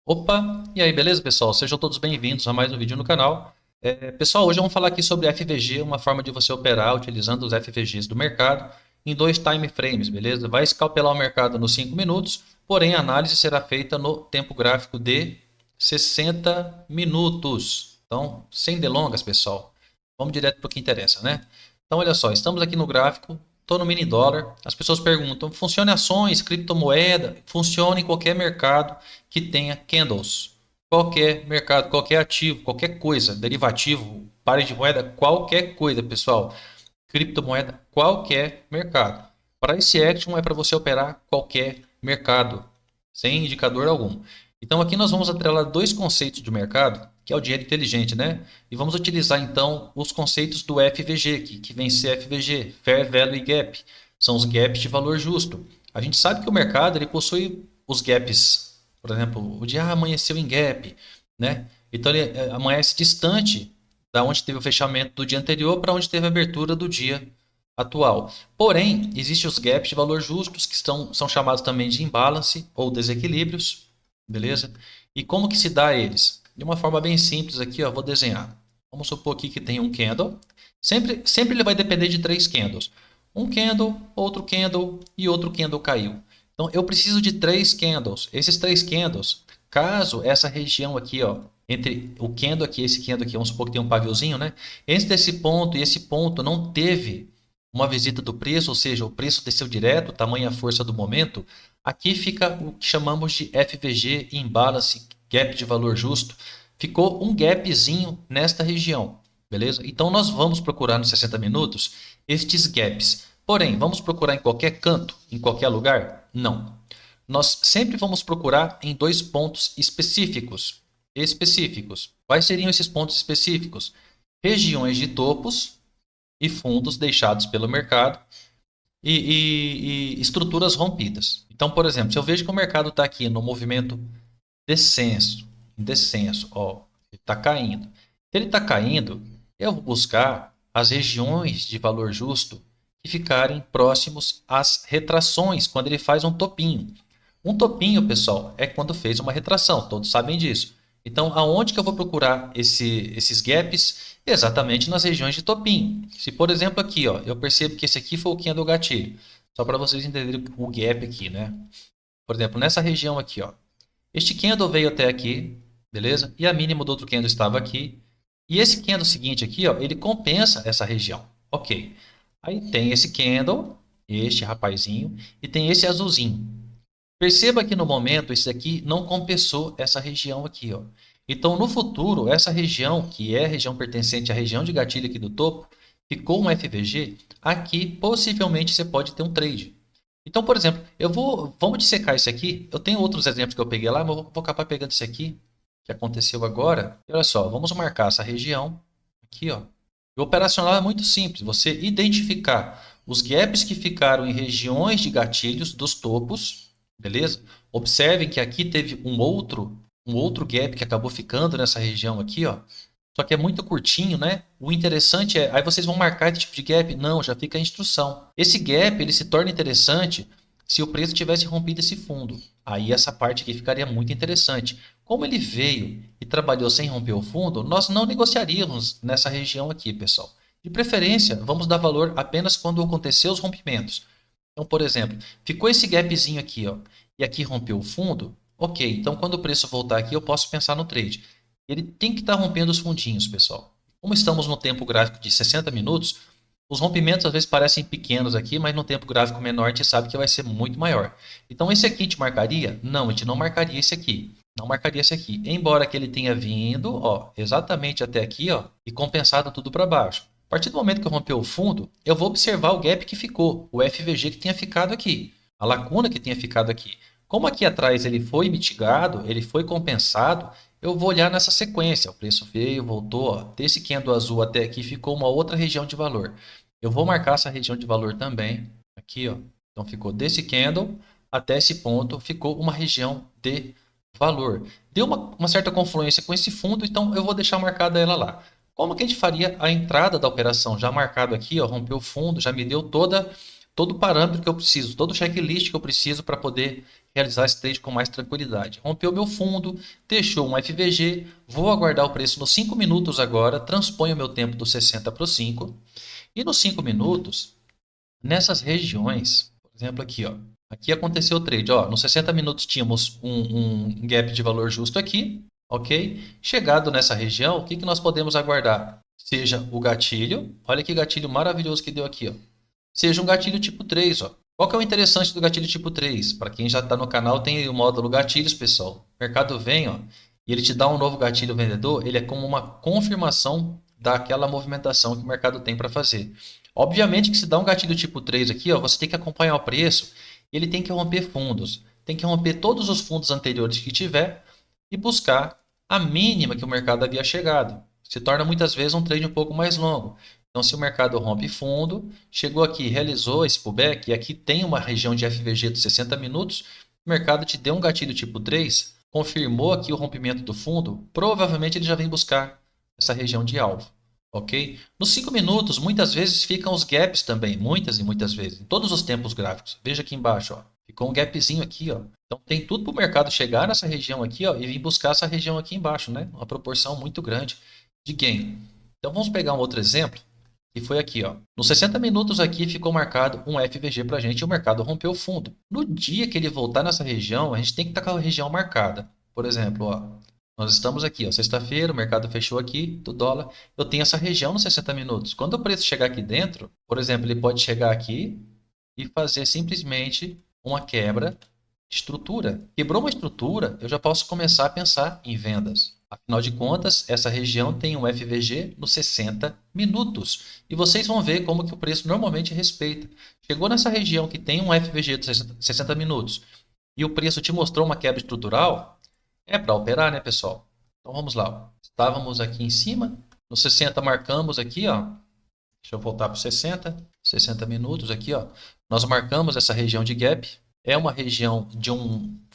Opa, e aí, beleza, pessoal? Sejam todos bem-vindos a mais um vídeo no canal. Pessoal, hoje vamos falar aqui sobre FVG, uma forma de você operar utilizando os FVGs do mercado em dois time frames, beleza? Vai escalpelar o mercado nos 5 minutos, porém a análise será feita no tempo gráfico de 60 minutos. Então, sem delongas, pessoal, vamos direto para o que interessa, né? Então, olha só, estamos aqui no gráfico, estou no mini dólar. As pessoas perguntam, funciona em ações, criptomoeda? Funciona em qualquer mercado que tenha candles. Qualquer mercado, qualquer ativo, qualquer coisa, derivativo, pare de moeda, qualquer coisa, pessoal. Criptomoeda, qualquer mercado. Price action é para você operar qualquer mercado, sem indicador algum. Então aqui nós vamos atrelar dois conceitos de mercado, que é o dinheiro inteligente, né? E vamos utilizar então os conceitos do FVG, que vem ser FVG, Fair Value Gap. São os gaps de valor justo. A gente sabe que o mercado ele possui os gaps, por exemplo, o dia amanheceu em gap, né? Então ele amanhece distante da onde teve o fechamento do dia anterior para onde teve a abertura do dia atual. Porém, existem os gaps de valor justos, que são chamados também de imbalance ou desequilíbrios, beleza? E como que se dá a eles? De uma forma bem simples aqui, ó, vou desenhar. Vamos supor aqui que tem um candle. Sempre ele vai depender de três candles. Um candle, outro candle e outro candle caiu. Então, eu preciso de três candles. Esses três candles, caso essa região aqui, ó, entre o candle aqui e esse candle aqui, vamos supor que tem um paviozinho, né? Entre esse ponto e esse ponto não teve uma visita do preço, ou seja, o preço desceu direto, tamanha força do momento, aqui fica o que chamamos de FVG, Imbalance, Gap de Valor Justo. Ficou um gapzinho nesta região, beleza? Então nós vamos procurar nos 60 minutos estes gaps. Porém, vamos procurar em qualquer canto, em qualquer lugar? Não. Nós sempre vamos procurar em dois pontos específicos. Específicos. Quais seriam esses pontos específicos? Regiões de topos e fundos deixados pelo mercado e estruturas rompidas. Então, por exemplo, se eu vejo que o mercado está aqui no movimento descenso, ó, ele está caindo. Se ele está caindo, eu vou buscar as regiões de valor justo que ficarem próximos às retrações, quando ele faz um topinho. Um topinho, pessoal, é quando fez uma retração, todos sabem disso. Então, aonde que eu vou procurar esses gaps? Exatamente nas regiões de topinho. Se, por exemplo, aqui, ó, eu percebo que esse aqui foi o candle gatilho, só para vocês entenderem o gap aqui, né? Por exemplo, nessa região aqui, ó, este candle veio até aqui, beleza? E a mínima do outro candle estava aqui. E esse candle seguinte aqui, ó, ele compensa essa região. Ok. Aí tem esse candle, este rapazinho, e tem esse azulzinho. Perceba que no momento esse aqui não compensou essa região aqui, ó. Então, no futuro, essa região, que é a região pertencente à região de gatilho aqui do topo, ficou um FVG, aqui possivelmente você pode ter um trade. Então, por exemplo, vamos dissecar isso aqui. Eu tenho outros exemplos que eu peguei lá, mas vou acabar pegando esse aqui, que aconteceu agora. E olha só, vamos marcar essa região aqui, ó. O operacional é muito simples, você identificar os gaps que ficaram em regiões de gatilhos dos topos, beleza? Observem que aqui teve um outro gap que acabou ficando nessa região aqui, ó. Só que é muito curtinho, né? O interessante é, aí vocês vão marcar esse tipo de gap? Não, já fica a instrução. Esse gap, ele se torna interessante se o preço tivesse rompido esse fundo. Aí essa parte aqui ficaria muito interessante. Como ele veio e trabalhou sem romper o fundo, nós não negociaríamos nessa região aqui, pessoal. De preferência, vamos dar valor apenas quando acontecer os rompimentos. Então, por exemplo, ficou esse gapzinho aqui, ó, e aqui rompeu o fundo. Ok, então quando o preço voltar aqui, eu posso pensar no trade. Ele tem que estar rompendo os fundinhos, pessoal. Como estamos no tempo gráfico de 60 minutos, os rompimentos às vezes parecem pequenos aqui, mas no tempo gráfico menor a gente sabe que vai ser muito maior. Então esse aqui a gente marcaria? Não, a gente não marcaria esse aqui. Não marcaria esse aqui. Embora que ele tenha vindo, ó, exatamente até aqui, ó, e compensado tudo para baixo. A partir do momento que eu romper o fundo, eu vou observar o gap que ficou, o FVG que tinha ficado aqui, a lacuna que tinha ficado aqui. Como aqui atrás ele foi mitigado, ele foi compensado, eu vou olhar nessa sequência. O preço veio, voltou, ó, desse candle azul até aqui ficou uma outra região de valor. Eu vou marcar essa região de valor também, aqui, ó. Então ficou desse candle até esse ponto, ficou uma região de valor. Deu uma certa confluência com esse fundo, então eu vou deixar marcada ela lá. Como que a gente faria a entrada da operação? Já marcado aqui, ó, rompeu o fundo, já me deu todo o parâmetro que eu preciso, todo o checklist que eu preciso para poder realizar esse trade com mais tranquilidade. Rompeu meu fundo, deixou um FVG, vou aguardar o preço nos 5 minutos agora, transponho o meu tempo do 60 para o 5. E nos 5 minutos, nessas regiões, por exemplo aqui, ó, aqui aconteceu o trade, ó, nos 60 minutos tínhamos um gap de valor justo aqui, ok? Chegado nessa região, o que nós podemos aguardar? Seja o gatilho, olha que gatilho maravilhoso que deu aqui, ó. Seja um gatilho tipo 3, ó. Qual que é o interessante do gatilho tipo 3? Para quem já está no canal, tem aí o módulo gatilhos, pessoal. O mercado vem, ó, e ele te dá um novo gatilho vendedor, ele é como uma confirmação daquela movimentação que o mercado tem para fazer. Obviamente que se dá um gatilho tipo 3 aqui, ó, você tem que acompanhar o preço, ele tem que romper fundos, tem que romper todos os fundos anteriores que tiver e buscar a mínima que o mercado havia chegado. Se torna muitas vezes um trade um pouco mais longo. Então, se o mercado rompe fundo, chegou aqui, realizou esse pullback, e aqui tem uma região de FVG de 60 minutos, o mercado te deu um gatilho tipo 3, confirmou aqui o rompimento do fundo, provavelmente ele já vem buscar essa região de alvo. Ok? Nos 5 minutos, muitas vezes ficam os gaps também, muitas e muitas vezes, em todos os tempos gráficos. Veja aqui embaixo, ó, ficou um gapzinho aqui, ó. Então tem tudo para o mercado chegar nessa região aqui, ó, e vir buscar essa região aqui embaixo, né? Uma proporção muito grande de gain. Então vamos pegar um outro exemplo, que foi aqui, ó. Nos 60 minutos aqui ficou marcado um FVG para a gente e o mercado rompeu o fundo. No dia que ele voltar nessa região, a gente tem que estar com a região marcada. Por exemplo, ó, nós estamos aqui, ó, sexta-feira, o mercado fechou aqui do dólar. Eu tenho essa região nos 60 minutos. Quando o preço chegar aqui dentro, por exemplo, ele pode chegar aqui e fazer simplesmente uma quebra de estrutura. Quebrou uma estrutura, eu já posso começar a pensar em vendas. Afinal de contas, essa região tem um FVG nos 60 minutos. E vocês vão ver como que o preço normalmente respeita. Chegou nessa região que tem um FVG de 60 minutos e o preço te mostrou uma quebra estrutural, é para operar, né, pessoal? Então vamos lá. Estávamos aqui em cima, no 60 marcamos aqui, ó. Deixa eu voltar para o 60 minutos aqui, ó. Nós marcamos essa região de gap. É uma região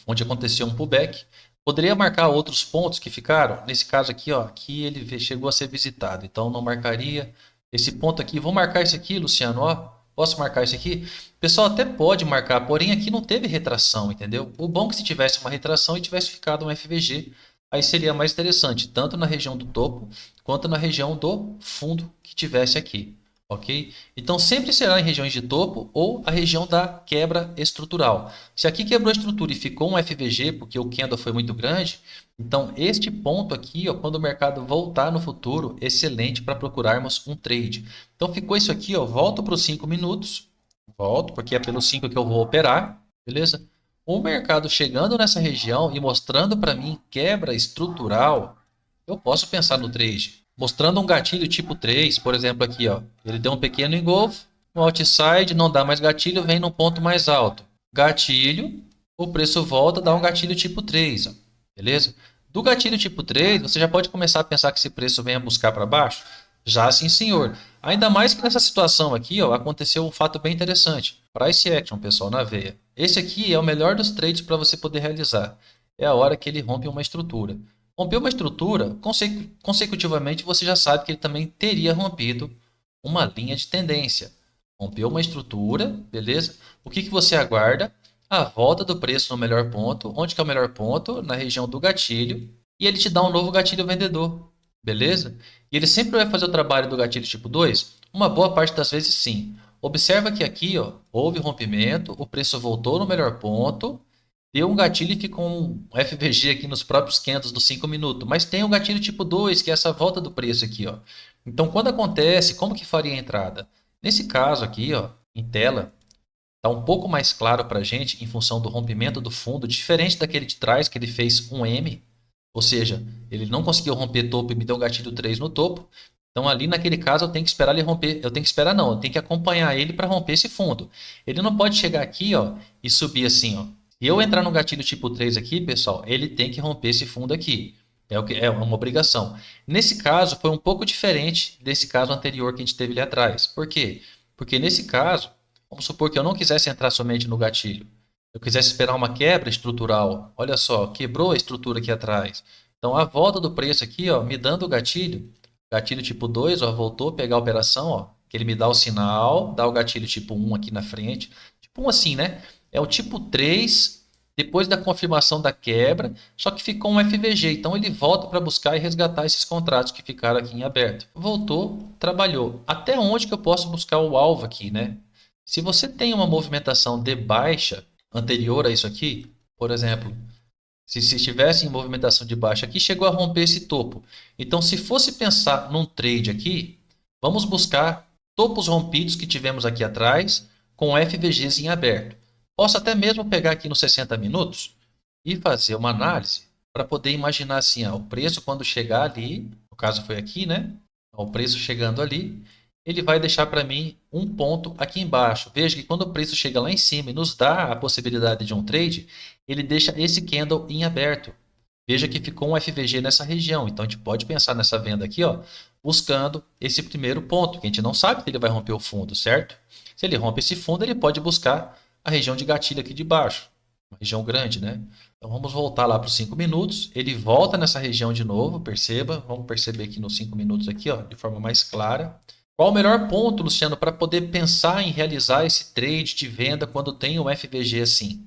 onde aconteceu um pullback. Poderia marcar outros pontos que ficaram. Nesse caso aqui, ó, aqui ele chegou a ser visitado. Então não marcaria esse ponto aqui. Vou marcar esse aqui, Luciano, ó. Posso marcar esse aqui? O pessoal até pode marcar, porém aqui não teve retração, entendeu? O bom é que se tivesse uma retração e tivesse ficado um FVG, aí seria mais interessante, tanto na região do topo quanto na região do fundo que tivesse aqui. Ok? Então sempre será em regiões de topo ou a região da quebra estrutural. Se aqui quebrou a estrutura e ficou um FVG porque o candle foi muito grande, então este ponto aqui, ó, quando o mercado voltar no futuro, excelente para procurarmos um trade. Então ficou isso aqui, ó, volto para os 5 minutos, volto porque é pelos 5 que eu vou operar, beleza? O mercado chegando nessa região e mostrando para mim quebra estrutural, eu posso pensar no trade. Mostrando um gatilho tipo 3, por exemplo, aqui, ó. Ele deu um pequeno engolfo, no outside, não dá mais gatilho, vem no ponto mais alto. Gatilho, o preço volta, dá um gatilho tipo 3, ó. Beleza? Do gatilho tipo 3, você já pode começar a pensar que esse preço venha buscar para baixo? Já sim, senhor. Ainda mais que nessa situação aqui, ó, aconteceu um fato bem interessante. Price action, pessoal, na veia. Esse aqui é o melhor dos trades para você poder realizar. É a hora que ele rompe uma estrutura. Rompeu uma estrutura, consecutivamente você já sabe que ele também teria rompido uma linha de tendência. Rompeu uma estrutura, beleza? O que você aguarda? A volta do preço no melhor ponto. Onde que é o melhor ponto? Na região do gatilho. E ele te dá um novo gatilho vendedor, beleza? E ele sempre vai fazer o trabalho do gatilho tipo 2? Uma boa parte das vezes sim. Observa que aqui, ó, houve rompimento, o preço voltou no melhor ponto, deu um gatilho e ficou um FVG aqui nos próprios candles dos 5 minutos. Mas tem o gatilho tipo 2, que é essa volta do preço aqui, ó. Então, quando acontece, como que faria a entrada? Nesse caso aqui, ó, em tela, está um pouco mais claro para a gente em função do rompimento do fundo, diferente daquele de trás, que ele fez um M, ou seja, ele não conseguiu romper topo e me deu um gatilho 3 no topo. Então, ali naquele caso, eu tenho que esperar ele romper. Eu tenho que esperar, não, eu tenho que acompanhar ele para romper esse fundo. Ele não pode chegar aqui, ó, e subir assim, ó. Se eu entrar no gatilho tipo 3 aqui, pessoal, ele tem que romper esse fundo aqui. É uma obrigação. Nesse caso, foi um pouco diferente desse caso anterior que a gente teve ali atrás. Por quê? Porque nesse caso, vamos supor que eu não quisesse entrar somente no gatilho. Eu quisesse esperar uma quebra estrutural. Olha só, quebrou a estrutura aqui atrás. Então, a volta do preço aqui, ó, me dando o gatilho tipo 2, ó, voltou a pegar a operação, ó, que ele me dá o sinal, dá o gatilho tipo 1 aqui na frente. Tipo 1 assim, né? É o tipo 3 depois da confirmação da quebra, só que ficou um FVG. Então ele volta para buscar e resgatar esses contratos que ficaram aqui em aberto. Voltou, trabalhou. Até onde que eu posso buscar o alvo aqui, né? Se você tem uma movimentação de baixa anterior a isso aqui, por exemplo, se estivesse em movimentação de baixa aqui, chegou a romper esse topo. Então, se fosse pensar num trade aqui, vamos buscar topos rompidos que tivemos aqui atrás com FVGs em aberto. Posso até mesmo pegar aqui nos 60 minutos e fazer uma análise para poder imaginar assim, ó, o preço quando chegar ali, no caso foi aqui, né? O preço chegando ali, ele vai deixar para mim um ponto aqui embaixo. Veja que quando o preço chega lá em cima e nos dá a possibilidade de um trade, ele deixa esse candle em aberto. Veja que ficou um FVG nessa região. Então a gente pode pensar nessa venda aqui, ó, buscando esse primeiro ponto, que a gente não sabe se ele vai romper o fundo, certo? Se ele rompe esse fundo, ele pode buscar a região de gatilho aqui de baixo, uma região grande, né? Então vamos voltar lá para os 5 minutos. Ele volta nessa região de novo, perceba. Vamos perceber aqui nos 5 minutos aqui, ó, de forma mais clara. Qual o melhor ponto, Luciano, para poder pensar em realizar esse trade de venda quando tem um FVG assim?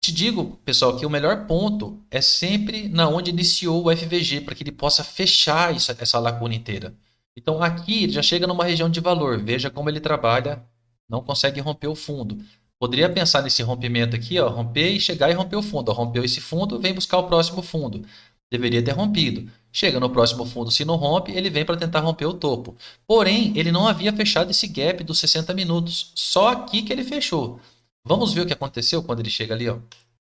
Te digo, pessoal, que o melhor ponto é sempre na onde iniciou o FVG, para que ele possa fechar essa lacuna inteira. Então aqui ele já chega numa região de valor. Veja como ele trabalha, não consegue romper o fundo. Poderia pensar nesse rompimento aqui, ó, romper e chegar e romper o fundo. Ó, rompeu esse fundo, vem buscar o próximo fundo. Deveria ter rompido. Chega no próximo fundo, se não rompe, ele vem para tentar romper o topo. Porém, ele não havia fechado esse gap dos 60 minutos. Só aqui que ele fechou. Vamos ver o que aconteceu quando ele chega ali, ó.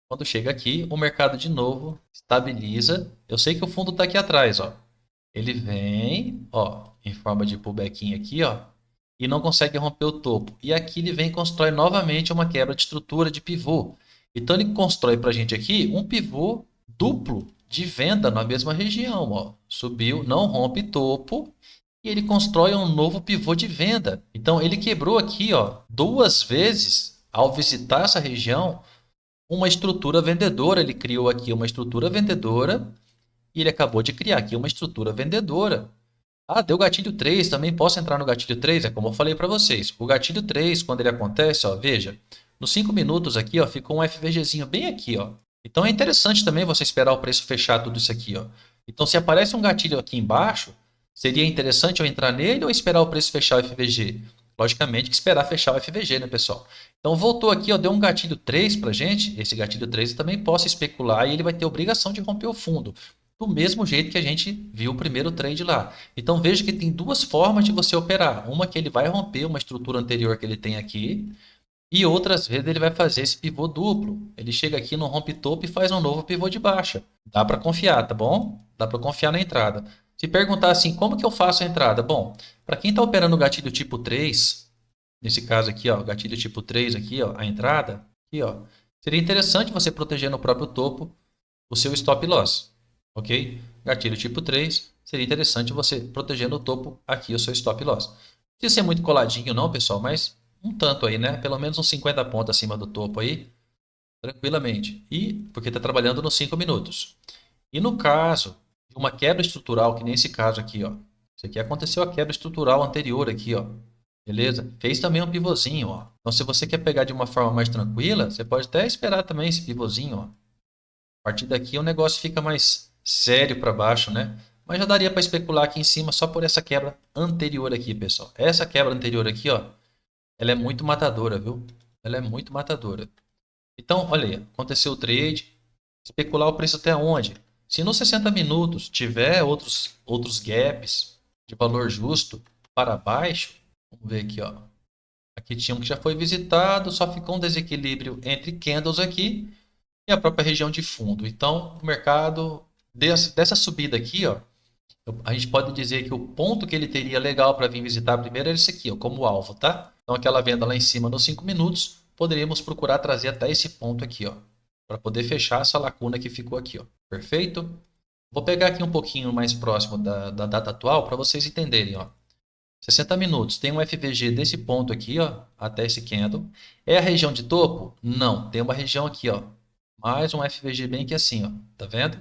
Quando chega aqui, o mercado de novo estabiliza. Eu sei que o fundo está aqui atrás, ó. Ele vem, ó, em forma de pullback aqui, ó, e não consegue romper o topo. E aqui ele vem e constrói novamente uma quebra de estrutura de pivô. Então ele constrói para a gente aqui um pivô duplo de venda na mesma região, ó. Subiu, não rompe topo e ele constrói um novo pivô de venda. Então ele quebrou aqui, ó, duas vezes ao visitar essa região uma estrutura vendedora. Ele criou aqui uma estrutura vendedora e ele acabou de criar aqui uma estrutura vendedora. Ah, deu gatilho 3, também posso entrar no gatilho 3, é como eu falei para vocês. O gatilho 3, quando ele acontece, ó, veja, nos 5 minutos aqui, ó, ficou um FVGzinho bem aqui, ó. Então é interessante também você esperar o preço fechar tudo isso aqui, ó. Então se aparece um gatilho aqui embaixo, seria interessante eu entrar nele ou esperar o preço fechar o FVG? Logicamente que esperar fechar o FVG, né, pessoal? Então voltou aqui, ó, deu um gatilho 3 para gente. Esse gatilho 3 eu também posso especular e ele vai ter obrigação de romper o fundo. Do mesmo jeito que a gente viu o primeiro trade lá. Então veja que tem duas formas de você operar. Uma que ele vai romper uma estrutura anterior que ele tem aqui. E outras vezes ele vai fazer esse pivô duplo. Ele chega aqui no rompe topo e faz um novo pivô de baixa. Dá para confiar, tá bom? Dá para confiar na entrada. Se perguntar assim, como que eu faço a entrada? Bom, para quem está operando o gatilho tipo 3, nesse caso aqui, ó, gatilho tipo 3 aqui, ó, a entrada, aqui, ó, seria interessante você proteger no próprio topo o seu stop loss, ok? Gatilho tipo 3, seria interessante você proteger no topo aqui o seu stop loss. Não precisa ser muito coladinho não, pessoal, mas um tanto aí, né? Pelo menos uns 50 pontos acima do topo aí, tranquilamente. E porque está trabalhando nos 5 minutos. E no caso de uma quebra estrutural, que nem esse caso aqui, ó. Isso aqui aconteceu a quebra estrutural anterior aqui, ó. Beleza? Fez também um pivôzinho, ó. Então, se você quer pegar de uma forma mais tranquila, você pode até esperar também esse pivôzinho, ó. A partir daqui o negócio fica mais sério para baixo, né? Mas já daria para especular aqui em cima só por essa quebra anterior aqui, pessoal. Essa quebra anterior aqui, ó, ela é muito matadora, viu? Ela é muito matadora. Então, olha aí, aconteceu o trade, especular o preço até onde? Se nos 60 minutos tiver outros gaps de valor justo para baixo, vamos ver aqui, ó. Aqui tinha um que já foi visitado, só ficou um desequilíbrio entre candles aqui e a própria região de fundo. Então, o mercado dessa subida aqui, ó, a gente pode dizer que o ponto que ele teria legal para vir visitar primeiro é esse aqui, ó, como alvo, tá? Então, aquela venda lá em cima nos 5 minutos, poderíamos procurar trazer até esse ponto aqui, ó, para poder fechar essa lacuna que ficou aqui, ó. Perfeito? Vou pegar aqui um pouquinho mais próximo da data atual para vocês entenderem, ó. 60 minutos, tem um FVG desse ponto aqui, ó, até esse candle. É a região de topo? Não, tem uma região aqui, ó. Mais um FVG bem que assim, ó. Tá vendo?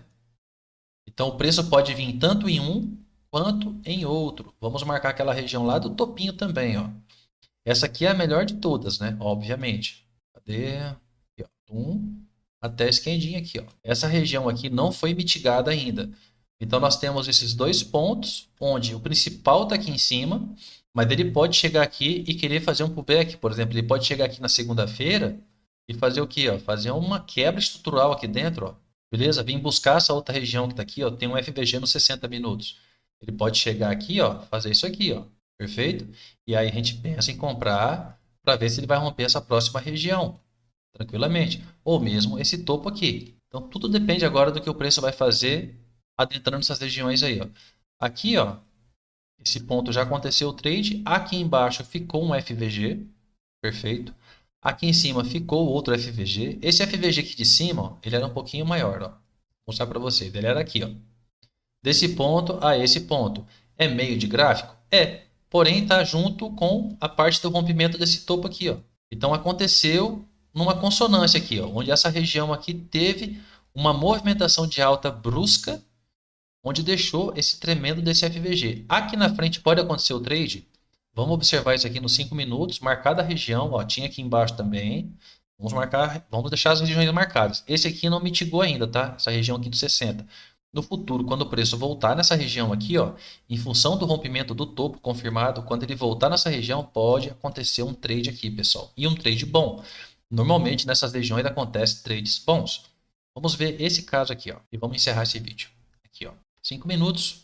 Então o preço pode vir tanto em um quanto em outro. Vamos marcar aquela região lá do topinho também, ó. Essa aqui é a melhor de todas, né? Obviamente. Cadê? Aqui, ó. até esse candinho aqui, ó. Essa região aqui não foi mitigada ainda. Então nós temos esses dois pontos, onde o principal está aqui em cima, mas ele pode chegar aqui e querer fazer um pullback, por exemplo, ele pode chegar aqui na segunda-feira e fazer o quê? Ó? Fazer uma quebra estrutural aqui dentro, ó. Beleza? Vim buscar essa outra região que está aqui, ó. Tem um FVG nos 60 minutos. Ele pode chegar aqui, ó, fazer isso aqui, ó. Perfeito? E aí a gente pensa em comprar para ver se ele vai romper essa próxima região tranquilamente, ou mesmo esse topo aqui. Então tudo depende agora do que o preço vai fazer adentrando essas regiões aí, ó. Aqui, ó, esse ponto já aconteceu o trade, aqui embaixo ficou um FVG, perfeito. Aqui em cima ficou outro FVG. Esse FVG aqui de cima, ó, ele era um pouquinho maior, ó. Vou mostrar para vocês, ele era aqui, ó. Desse ponto a esse ponto. É meio de gráfico? É, porém está junto com a parte do rompimento desse topo aqui, ó. Então aconteceu numa consonância aqui, ó, onde essa região aqui teve uma movimentação de alta brusca, onde deixou esse tremendo desse FVG. Aqui na frente pode acontecer o trade. Vamos observar isso aqui nos 5 minutos, marcada a região, ó, tinha aqui embaixo também. Vamos marcar, vamos deixar as regiões marcadas. Esse aqui não mitigou ainda, tá? Essa região aqui dos 60. No futuro, quando o preço voltar nessa região aqui, ó, em função do rompimento do topo confirmado, quando ele voltar nessa região, pode acontecer um trade aqui, pessoal. E um trade bom. Normalmente nessas regiões acontecem trades bons. Vamos ver esse caso aqui, ó, e vamos encerrar esse vídeo. Aqui, ó, 5 minutos.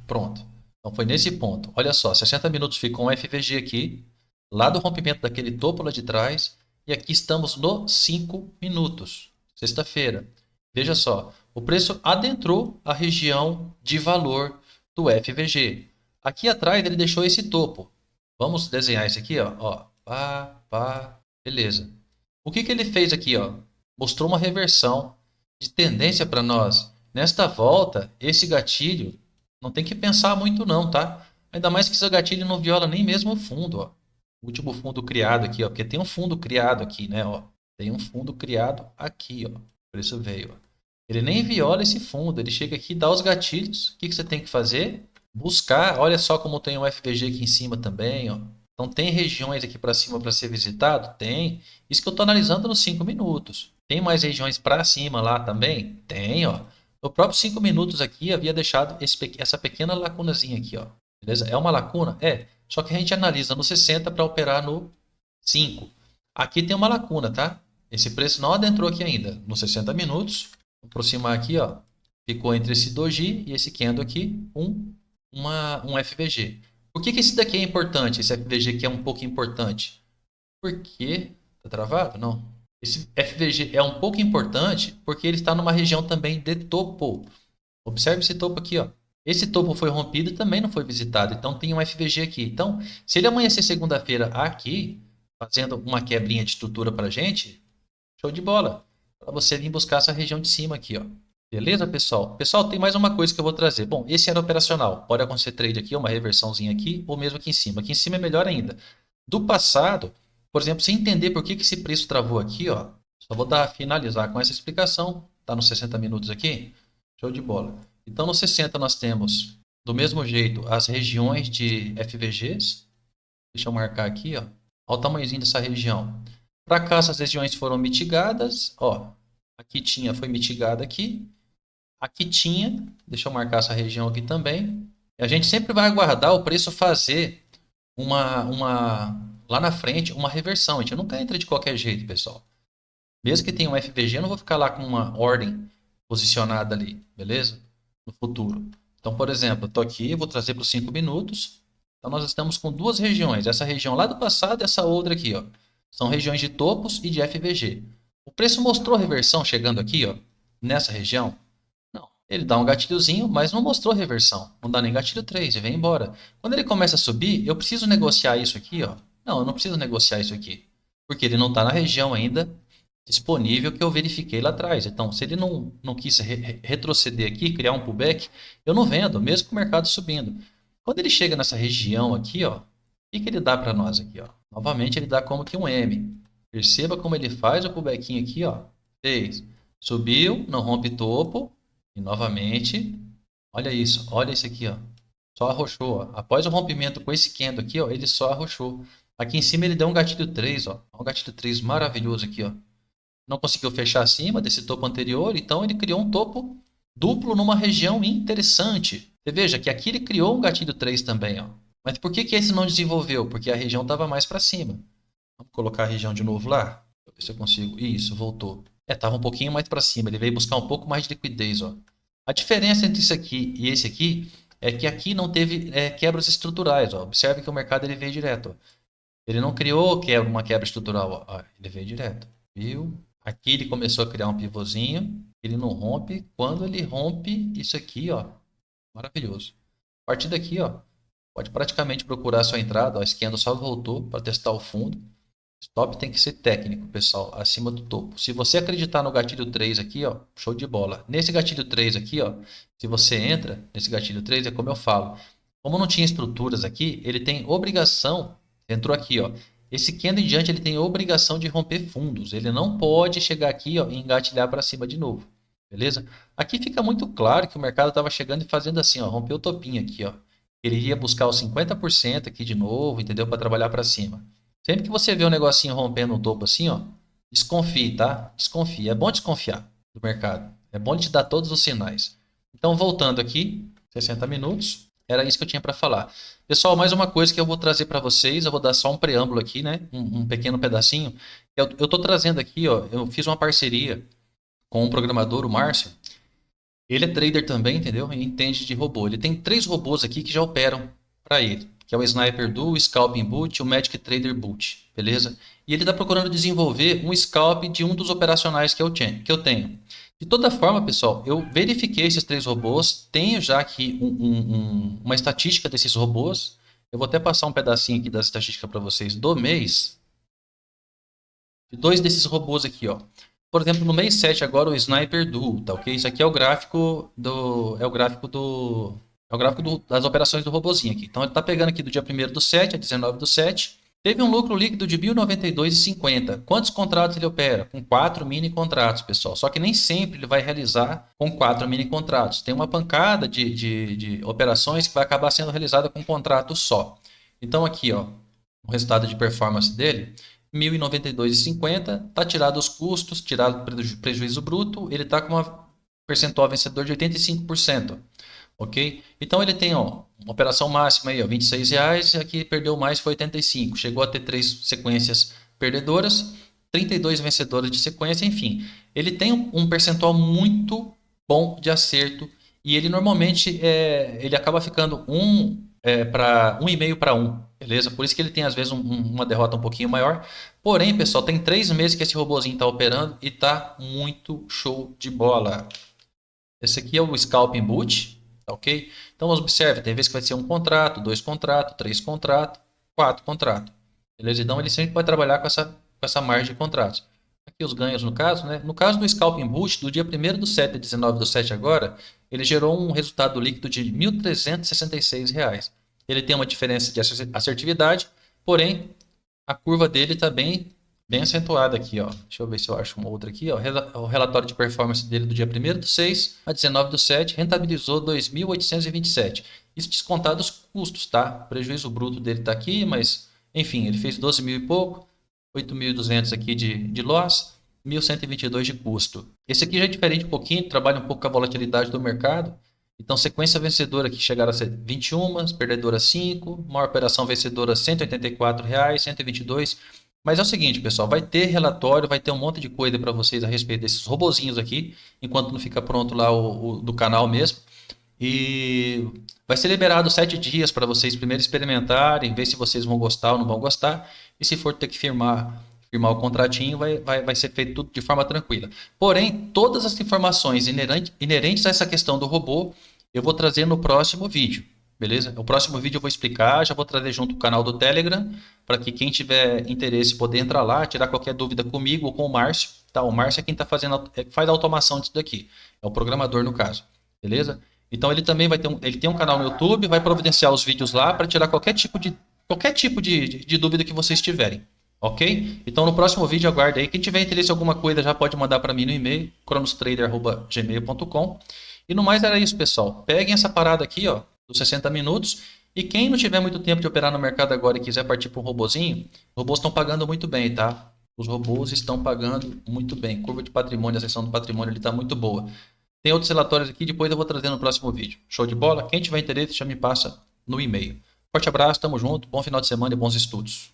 Pronto. Então foi nesse ponto. Olha só, 60 minutos ficou um FVG aqui, lá do rompimento daquele topo lá de trás, e aqui estamos no 5 minutos, sexta-feira. Veja só, o preço adentrou a região de valor do FVG. Aqui atrás ele deixou esse topo. Vamos desenhar isso aqui, ó. Pá, pá, beleza. O que ele fez aqui, ó? Mostrou uma reversão de tendência para nós. Nesta volta, esse gatilho não tem que pensar muito não, tá? Ainda mais que esse gatilho não viola nem mesmo o fundo, ó. O último fundo criado aqui, ó. Porque tem um fundo criado aqui, né, ó. Tem um fundo criado aqui, ó. Por isso veio, ó. Ele nem viola esse fundo. Ele chega aqui e dá os gatilhos. O que você tem que fazer? Buscar. Olha só como tem um FVG aqui em cima também, ó. Então tem regiões aqui para cima para ser visitado? Tem. Isso que eu estou analisando nos 5 minutos. Tem mais regiões para cima lá também? Tem, ó. No próprio 5 minutos aqui havia deixado essa pequena lacunazinha aqui, ó. Beleza? É uma lacuna? É. Só que a gente analisa no 60 para operar no 5. Aqui tem uma lacuna, tá? Esse preço não adentrou aqui ainda. Nos 60 minutos, vou aproximar aqui, ó. Ficou entre esse doji e esse candle aqui um FVG. Por que esse daqui é importante? Esse FVG aqui é um pouco importante. Porque... Tá travado? Não. Esse FVG é um pouco importante porque ele está numa região também de topo. Observe esse topo aqui, ó. Esse topo foi rompido e também não foi visitado. Então tem um FVG aqui. Então, se ele amanhecer segunda-feira aqui, fazendo uma quebrinha de estrutura para a gente, show de bola. Para você vir buscar essa região de cima aqui, ó. Beleza, pessoal? Pessoal, tem mais uma coisa que eu vou trazer. Bom, esse era operacional. Pode acontecer trade aqui, uma reversãozinha aqui, ou mesmo aqui em cima. Aqui em cima é melhor ainda. Do passado, por exemplo, se entender por que esse preço travou aqui, ó, só vou finalizar com essa explicação. Está nos 60 minutos aqui? Show de bola. Então, no 60 nós temos, do mesmo jeito, as regiões de FVGs. Deixa eu marcar aqui, ó. Olha o tamanhozinho dessa região. Para cá, essas regiões foram mitigadas. Ó, aqui foi mitigada aqui. Aqui tinha, deixa eu marcar essa região aqui também. E a gente sempre vai aguardar o preço fazer lá na frente, uma reversão. A gente nunca entra de qualquer jeito, pessoal. Mesmo que tenha um FVG, eu não vou ficar lá com uma ordem posicionada ali, beleza? No futuro. Então, por exemplo, eu estou aqui, vou trazer para os 5 minutos. Então, nós estamos com duas regiões. Essa região lá do passado e essa outra aqui, ó. São regiões de topos e de FVG. O preço mostrou reversão chegando aqui, ó, nessa região. Ele dá um gatilhozinho, mas não mostrou reversão. Não dá nem gatilho 3 e vem embora. Quando ele começa a subir, eu preciso negociar isso aqui, ó. Não, eu não preciso negociar isso aqui. Porque ele não está na região ainda disponível que eu verifiquei lá atrás. Então, se ele não quis retroceder aqui, criar um pullback, eu não vendo, mesmo com o mercado subindo. Quando ele chega nessa região aqui, ó, o que ele dá para nós aqui, ó? Novamente, ele dá como que um M. Perceba como ele faz o pullbackinho aqui, ó. Fez. Subiu, não rompe topo. E novamente, olha isso, olha isso aqui, ó. Só arrochou, ó. Após o rompimento com esse candle aqui, ó, ele só arrochou. Aqui em cima ele deu um gatilho 3, ó. Um gatilho 3 maravilhoso aqui, ó. não conseguiu fechar acima desse topo anterior, então ele criou um topo duplo numa região interessante. Você veja que aqui ele criou um gatilho 3 também, ó. Mas por que esse não desenvolveu? Porque a região estava mais para cima. Vamos colocar a região de novo lá. Deixa eu ver se eu consigo. Isso, voltou. Estava um pouquinho mais para cima. Ele veio buscar um pouco mais de liquidez, ó. A diferença entre isso aqui e esse aqui é que aqui não teve quebras estruturais, ó. Observe que o mercado ele veio direto, ó. Ele não criou uma quebra estrutural, ó. Ele veio direto, viu? Aqui ele começou a criar um pivôzinho. Ele não rompe. Quando ele rompe isso aqui, ó, maravilhoso. A partir daqui, ó, pode praticamente procurar a sua entrada. Ó, a esquerda só voltou para testar o fundo. Stop tem que ser técnico, pessoal, acima do topo. Se você acreditar no gatilho 3 aqui, ó, show de bola. Nesse gatilho 3 aqui, ó, se você entra nesse gatilho 3, é como eu falo. Como não tinha estruturas aqui, ele tem obrigação, entrou aqui, ó. Esse candle em diante, ele tem obrigação de romper fundos. Ele não pode chegar aqui, ó, e engatilhar para cima de novo. Beleza? Aqui fica muito claro que o mercado estava chegando e fazendo assim, ó, rompeu o topinho aqui, ó. Ele ia buscar os 50% aqui de novo, entendeu? Para trabalhar para cima. Sempre que você vê um negocinho rompendo um topo assim, ó, desconfie, tá? Desconfie. É bom desconfiar do mercado. É bom ele te dar todos os sinais. Então, voltando aqui, 60 minutos, era isso que eu tinha para falar. Pessoal, mais uma coisa que eu vou trazer para vocês, eu vou dar só um preâmbulo aqui, né? Um pequeno pedacinho. Eu estou trazendo aqui, ó, eu fiz uma parceria com um programador, o Márcio. Ele é trader também, entendeu? E entende de robô. Ele tem 3 robôs aqui que já operam para ele, que é o Sniper Duo, o Scalping Boot e o Magic Trader Boot, beleza? E ele está procurando desenvolver um scalp de um dos operacionais que eu tenho. De toda forma, pessoal, eu verifiquei esses 3 robôs, tenho já aqui uma estatística desses robôs. Eu vou até passar um pedacinho aqui da estatística para vocês do mês. De 2 desses robôs aqui, ó. Por exemplo, no mês 7 agora o Sniper Duo, tá ok? Isso aqui é o gráfico das operações do robozinho aqui. Então ele está pegando aqui do dia 1º do 7 a 19 do 7. Teve um lucro líquido de 1.092,50. Quantos contratos ele opera? Com 4 mini contratos, pessoal. Só que nem sempre ele vai realizar com 4 mini contratos. Tem uma pancada de operações que vai acabar sendo realizada com um contrato só. Então aqui, ó, o resultado de performance dele, 1.092,50, está tirado os custos, tirado o prejuízo bruto, ele está com uma percentual vencedor de 85%. Ok? Então ele tem, ó, uma operação máxima aí, ó, R$26, e aqui perdeu mais, foi 85. Chegou a ter 3 sequências perdedoras, 32 vencedoras de sequência, enfim. Ele tem um percentual muito bom de acerto e ele normalmente ele acaba ficando 1,5 para 1, beleza? Por isso que ele tem às vezes uma derrota um pouquinho maior. Porém, pessoal, tem 3 meses que esse robozinho está operando e está muito show de bola. Esse aqui é o Scalping Boot. Ok? Então observe, tem vezes que vai ser um contrato, 2 contratos, 3 contratos, 4 contratos. Beleza? Então ele sempre vai trabalhar com essa margem de contratos. Aqui os ganhos no caso, né? No caso do Scalping Boost, do dia 1º do 7 a 19 do 7 agora, ele gerou um resultado líquido de R$ 1.366. Ele tem uma diferença de assertividade, porém a curva dele está bem acentuada aqui, ó. Deixa eu ver se eu acho uma outra aqui, ó. O relatório de performance dele do dia 1º do 6 a 19 do 7 rentabilizou 2.827. Isso descontado os custos, tá? O prejuízo bruto dele está aqui, mas enfim, ele fez 12 mil e pouco, 8.200 aqui de loss, 1.122 de custo. Esse aqui já é diferente um pouquinho, trabalha um pouco com a volatilidade do mercado. Então, sequência vencedora aqui chegaram a ser 21, perdedora 5, maior operação vencedora R$ 184,00, 122. Mas é o seguinte, pessoal, vai ter relatório, vai ter um monte de coisa para vocês a respeito desses robozinhos aqui, enquanto não fica pronto lá o do canal mesmo. E vai ser liberado 7 dias para vocês primeiro experimentarem, ver se vocês vão gostar ou não vão gostar. E se for ter que firmar o contratinho, vai ser feito tudo de forma tranquila. Porém, todas as informações inerentes a essa questão do robô, eu vou trazer no próximo vídeo. Beleza? O próximo vídeo eu vou explicar, já vou trazer junto o canal do Telegram, para que quem tiver interesse poder entrar lá, tirar qualquer dúvida comigo ou com o Márcio. Tá? O Márcio é quem faz a automação disso daqui, é o programador no caso. Beleza? Então ele também ele tem um canal no YouTube, vai providenciar os vídeos lá para tirar qualquer tipo de dúvida que vocês tiverem. Ok? Então no próximo vídeo aguarde aí. Quem tiver interesse em alguma coisa já pode mandar para mim no e-mail, cronostrader@gmail.com. E no mais era isso, pessoal. Peguem essa parada aqui, ó, dos 60 minutos. E quem não tiver muito tempo de operar no mercado agora e quiser partir para um robozinho, os robôs estão pagando muito bem, tá? Os robôs estão pagando muito bem. Curva de patrimônio, a seção do patrimônio está muito boa. Tem outros relatórios aqui, depois eu vou trazer no próximo vídeo. Show de bola? Quem tiver interesse, já me passa no e-mail. Forte abraço, tamo junto, bom final de semana e bons estudos.